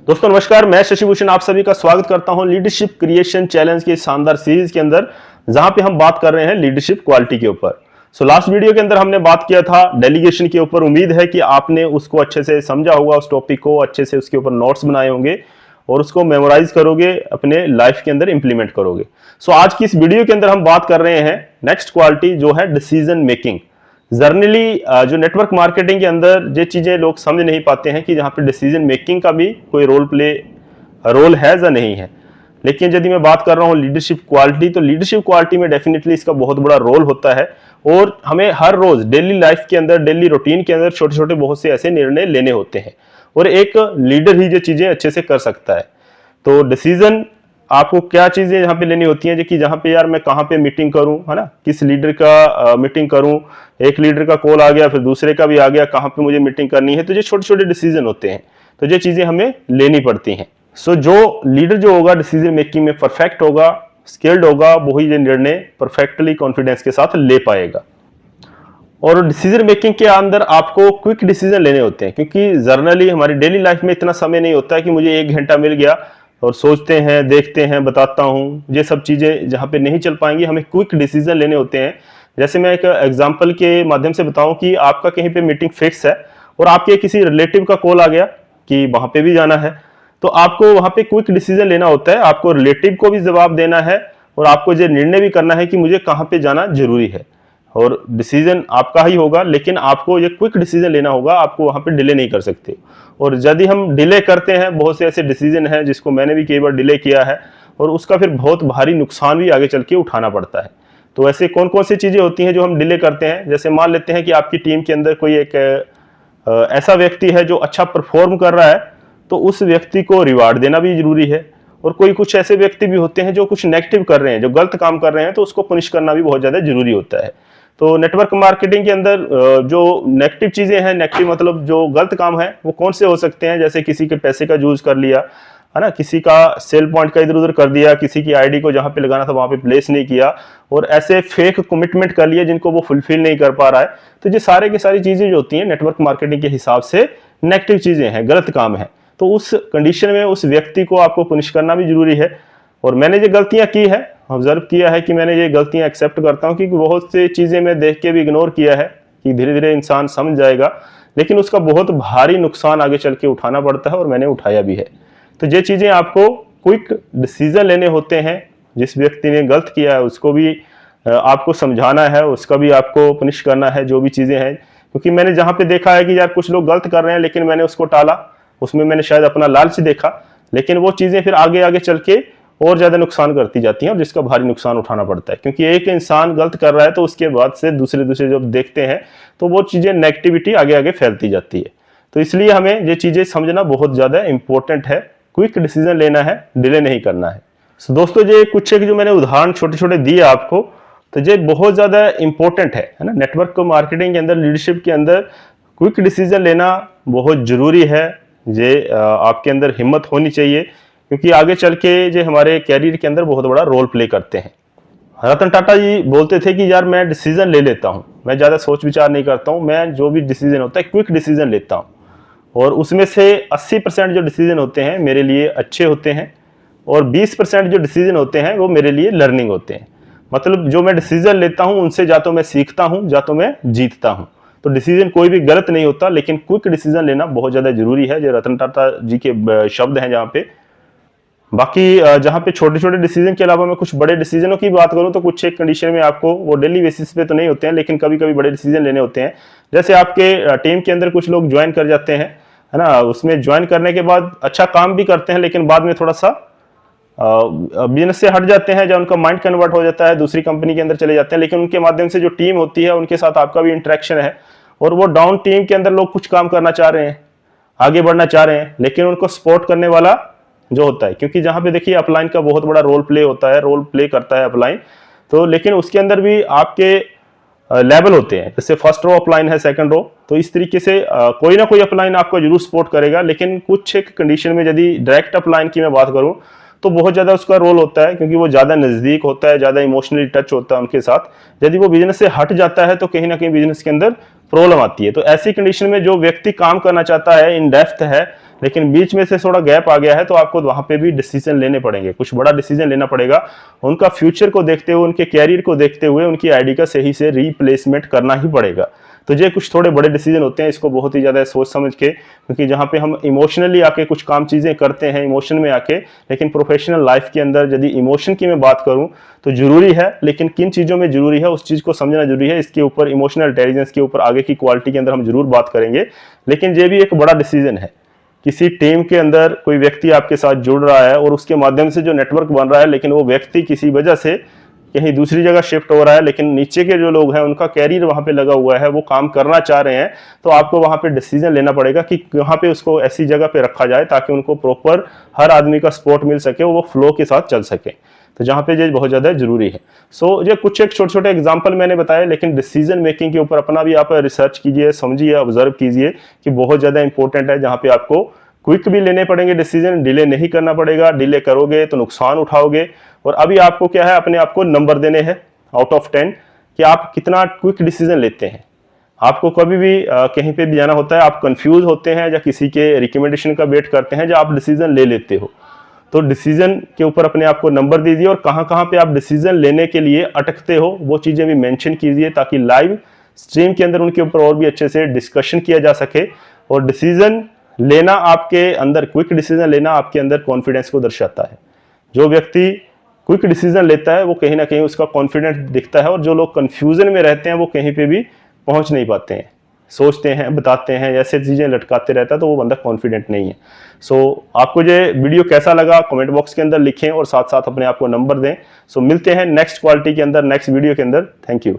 दोस्तों नमस्कार, मैं शशि भूषण आप सभी का स्वागत करता हूं लीडरशिप क्रिएशन चैलेंज के शानदार सीरीज के अंदर, जहां पे हम बात कर रहे हैं लीडरशिप क्वालिटी के ऊपर। लास्ट वीडियो के अंदर हमने बात किया था डेलीगेशन के ऊपर। उम्मीद है कि आपने उसको अच्छे से समझा होगा, उस टॉपिक को अच्छे से, उसके ऊपर नोट्स बनाए होंगे और उसको मेमोराइज करोगे, अपने लाइफ के अंदर इंप्लीमेंट करोगे। आज की इस वीडियो के अंदर हम बात कर रहे हैं नेक्स्ट क्वालिटी, जो है डिसीजन मेकिंग। जर्नली जो नेटवर्क मार्केटिंग के अंदर जो चीजें लोग समझ नहीं पाते हैं कि जहां पे डिसीजन मेकिंग का भी कोई रोल है या नहीं है। लेकिन यदि मैं बात कर रहा हूं लीडरशिप क्वालिटी, तो लीडरशिप क्वालिटी में डेफिनेटली इसका बहुत बड़ा रोल होता है। और हमें हर रोज डेली लाइफ के अंदर, डेली रूटीन के अंदर छोटे छोटे बहुत से ऐसे निर्णय लेने होते हैं और एक लीडर ही जो चीजें अच्छे से कर सकता है। तो डिसीजन आपको क्या चीजें यहाँ पे लेनी होती हैं कि जहाँ पे यार मैं कहाँ पे मीटिंग करूं, है ना, किस लीडर का मीटिंग करूं। एक लीडर का कॉल आ गया, फिर दूसरे का भी आ गया, कहाँ पे मुझे मीटिंग करनी है। तो ये छोटे छोटे डिसीजन होते हैं, तो ये चीजें हमें लेनी पड़ती हैं। जो लीडर जो होगा डिसीजन मेकिंग में परफेक्ट होगा, स्किल्ड होगा, वही ये निर्णय परफेक्टली कॉन्फिडेंस के साथ ले पाएगा। और डिसीजन मेकिंग के अंदर आपको क्विक डिसीजन लेने होते हैं, क्योंकि जर्नली हमारी डेली लाइफ में इतना समय नहीं होता है कि मुझे 1 घंटा मिल गया और सोचते हैं, देखते हैं, बताता हूं। ये सब चीजें जहां पे नहीं चल पाएंगी, हमें क्विक डिसीजन लेने होते हैं। जैसे मैं एक एग्जांपल के माध्यम से बताऊं कि आपका कहीं पे मीटिंग फिक्स है और आपके किसी रिलेटिव का कॉल आ गया कि वहां पे भी जाना है, तो आपको वहां पे क्विक डिसीजन लेना होता है। आपको रिलेटिव को भी जवाब देना है और आपको ये निर्णय भी करना है कि मुझे कहाँ पे जाना जरूरी है। और डिसीजन आपका ही होगा, लेकिन आपको ये क्विक डिसीजन लेना होगा, आपको वहां पे डिले नहीं कर सकते। और यदि हम डिले करते हैं, बहुत से ऐसे डिसीजन हैं जिसको मैंने भी कई बार डिले किया है और उसका फिर बहुत भारी नुकसान भी आगे चल के उठाना पड़ता है। तो ऐसे कौन कौन सी चीजें होती हैं जो हम डिले करते हैं। जैसे मान लेते हैं कि आपकी टीम के अंदर कोई एक ऐसा व्यक्ति है जो अच्छा परफॉर्म कर रहा है, तो उस व्यक्ति को रिवार्ड देना भी जरूरी है। और कोई कुछ ऐसे व्यक्ति भी होते हैं जो कुछ नेगेटिव कर रहे हैं, जो गलत काम कर रहे हैं, तो उसको पनिश करना भी बहुत ज्यादा जरूरी होता है। तो नेटवर्क मार्केटिंग के अंदर जो नेगेटिव चीजें हैं, नेगेटिव मतलब जो गलत काम है, वो कौन से हो सकते हैं। जैसे किसी के पैसे का यूज कर लिया, है ना, किसी का सेल पॉइंट का इधर उधर कर दिया, किसी की आईडी को जहां पे लगाना था वहां पे प्लेस नहीं किया, और ऐसे फेक कमिटमेंट कर लिए जिनको वो फुलफिल नहीं कर पा रहा है। तो ये सारे की सारी चीजें जो होती हैं नेटवर्क मार्केटिंग के हिसाब से नेगेटिव चीजें हैं, गलत काम है। तो उस कंडीशन में उस व्यक्ति को आपको पनिश करना भी जरूरी है। और मैंने जो गलतियां की है, ऑब्जर्व किया है कि मैंने ये गलतियां एक्सेप्ट करता हूं, क्योंकि बहुत सी चीजें मैं देख के भी इग्नोर किया है कि धीरे धीरे इंसान समझ जाएगा, लेकिन उसका बहुत भारी नुकसान आगे चल के उठाना पड़ता है, और मैंने उठाया भी है। तो ये चीजें आपको क्विक डिसीजन लेने होते हैं। जिस व्यक्ति ने गलत किया है उसको भी आपको समझाना है, उसका भी आपको पनिश करना है, जो भी चीजें हैं। क्योंकि मैंने जहां पे देखा है कि यार कुछ लोग गलत कर रहे हैं, लेकिन मैंने उसको टाला, उसमें मैंने शायद अपना लालच देखा, लेकिन वो चीजें फिर आगे आगे चल के और ज्यादा नुकसान करती जाती हैं, और जिसका भारी नुकसान उठाना पड़ता है। क्योंकि एक इंसान गलत कर रहा है तो उसके बाद से दूसरे जब देखते हैं तो वो चीजें नेगेटिविटी आगे आगे फैलती जाती है। तो इसलिए हमें ये चीजें समझना बहुत ज्यादा इंपॉर्टेंट है। क्विक डिसीजन लेना है, डिले नहीं करना है। दोस्तों ये कुछ एक जो मैंने उदाहरण छोटे छोटे दिए आपको, तो ये बहुत ज्यादा इंपॉर्टेंट है ना। नेटवर्क मार्केटिंग के अंदर, लीडरशिप के अंदर क्विक डिसीजन लेना बहुत जरूरी है। ये आपके अंदर हिम्मत होनी चाहिए, क्योंकि आगे चल के जो हमारे कैरियर के अंदर बहुत बड़ा रोल प्ले करते हैं। रतन टाटा जी बोलते थे कि यार मैं डिसीजन ले लेता हूं, मैं ज्यादा सोच विचार नहीं करता हूं, मैं जो भी डिसीजन होता है क्विक डिसीजन लेता हूं, और उसमें से 80% जो डिसीजन होते हैं मेरे लिए अच्छे होते हैं, और 20% जो डिसीजन होते हैं वो मेरे लिए लर्निंग होते हैं। मतलब जो मैं डिसीजन लेता हूं उनसे या तो मैं सीखता हूं या तो मैं जीतता हूं। तो डिसीजन कोई भी गलत नहीं होता, लेकिन क्विक डिसीजन लेना बहुत ज्यादा जरूरी है। जो रतन टाटा जी के शब्द हैं जहाँ पे। बाकी जहां पे छोटे छोटे डिसीजन के अलावा मैं कुछ बड़े डिसीजनों की बात करूं, तो कुछ एक कंडीशन में आपको, वो डेली बेसिस पे तो नहीं होते हैं, लेकिन कभी कभी बड़े डिसीजन लेने होते हैं। जैसे आपके टीम के अंदर कुछ लोग ज्वाइन कर जाते हैं, है ना, उसमें ज्वाइन करने के बाद अच्छा काम भी करते हैं, लेकिन बाद में थोड़ा सा बिजनेस से हट जाते हैं, जब उनका माइंड कन्वर्ट हो जाता है, दूसरी कंपनी के अंदर चले जाते हैं। लेकिन उनके माध्यम से जो टीम होती है उनके साथ आपका भी इंटरेक्शन है, और वो डाउन टीम के अंदर लोग कुछ काम करना चाह रहे हैं, आगे बढ़ना चाह रहे हैं, लेकिन उनको सपोर्ट करने वाला जो होता है, क्योंकि जहां पे देखिए अपलाइन का बहुत बड़ा रोल प्ले होता है, रोल प्ले करता है अपलाइन। तो लेकिन उसके अंदर भी आपके लेवल होते हैं, जैसे फर्स्ट रो अपलाइन है, सेकंड रो, तो इस तरीके से कोई ना कोई अपलाइन आपको जरूर सपोर्ट करेगा। लेकिन कुछ एक कंडीशन में यदि डायरेक्ट अपलाइन की मैं बात करूं, तो बहुत ज्यादा उसका रोल होता है, क्योंकि वो ज्यादा नजदीक होता है, ज्यादा इमोशनली टच होता है उनके साथ। यदि वो बिजनेस से हट जाता है तो कहीं ना कहीं बिजनेस के अंदर प्रॉब्लम आती है। तो ऐसी कंडीशन में जो व्यक्ति काम करना चाहता है, इन डेप्थ है, लेकिन बीच में से थोड़ा गैप आ गया है तो आपको वहां पे भी डिसीजन लेने पड़ेंगे, कुछ बड़ा डिसीजन लेना पड़ेगा। उनका फ्यूचर को देखते हुए, उनके कैरियर को देखते हुए उनकी आईडी का सही से रिप्लेसमेंट करना ही पड़ेगा। तो ये कुछ थोड़े बड़े डिसीजन होते हैं, इसको बहुत ही ज़्यादा सोच समझ के, क्योंकि जहाँ पे हम इमोशनली आके कुछ काम चीज़ें करते हैं इमोशन में आके, लेकिन प्रोफेशनल लाइफ के अंदर यदि इमोशन की मैं बात करूँ तो जरूरी है, लेकिन किन चीज़ों में जरूरी है उस चीज़ को समझना जरूरी है। इसके ऊपर इमोशनल इंटेलिजेंस के ऊपर आगे की क्वालिटी के अंदर हम जरूर बात करेंगे। लेकिन ये भी एक बड़ा डिसीजन है, किसी टीम के अंदर कोई व्यक्ति आपके साथ जुड़ रहा है और उसके माध्यम से जो नेटवर्क बन रहा है, लेकिन वो व्यक्ति किसी वजह से कहीं दूसरी जगह शिफ्ट हो रहा है, लेकिन नीचे के जो लोग हैं उनका कैरियर वहां पे लगा हुआ है, वो काम करना चाह रहे हैं, तो आपको वहां पे डिसीजन लेना पड़ेगा कि वहां पे उसको ऐसी जगह पे रखा जाए ताकि उनको प्रॉपर हर आदमी का सपोर्ट मिल सके, वो फ्लो के साथ चल सके। तो जहाँ पे ये बहुत ज़्यादा जरूरी है। ये कुछ एक छोटे छोटे एग्जाम्पल मैंने बताए, लेकिन डिसीजन मेकिंग के ऊपर अपना भी आप रिसर्च कीजिए, समझिए, ऑब्जर्व कीजिए कि बहुत ज़्यादा इंपॉर्टेंट है, जहाँ पे आपको क्विक भी लेने पड़ेंगे डिसीजन, डिले नहीं करना पड़ेगा। डिले करोगे तो नुकसान उठाओगे। और अभी आपको क्या है, अपने आप को नंबर देने हैं आउट ऑफ 10 कि आप कितना क्विक डिसीजन लेते हैं। आपको कभी भी कहीं पे भी जाना होता है, आप कंफ्यूज होते हैं या किसी के रिकमेंडेशन का वेट करते हैं, या आप डिसीजन ले लेते हो, तो डिसीजन के ऊपर अपने आप को नंबर दीजिए और कहाँ कहाँ पे आप डिसीजन लेने के लिए अटकते हो वो चीज़ें भी मेंशन कीजिए, ताकि लाइव स्ट्रीम के अंदर उनके ऊपर और भी अच्छे से डिस्कशन किया जा सके। और डिसीजन लेना आपके अंदर, क्विक डिसीजन लेना आपके अंदर कॉन्फिडेंस को दर्शाता है। जो व्यक्ति क्विक डिसीजन लेता है वो कहीं ना कहीं उसका कॉन्फिडेंस दिखता है, और जो लोग कंफ्यूजन में रहते हैं वो कहीं पे भी पहुंच नहीं पाते हैं, सोचते हैं, बताते हैं, ऐसे चीज़ें लटकाते रहता है, तो वो बंदा कॉन्फिडेंट नहीं है। आपको ये वीडियो कैसा लगा कमेंट बॉक्स के अंदर लिखें और साथ साथ अपने आप को नंबर दें। मिलते हैं नेक्स्ट क्वालिटी के अंदर, नेक्स्ट वीडियो के अंदर। Thank you.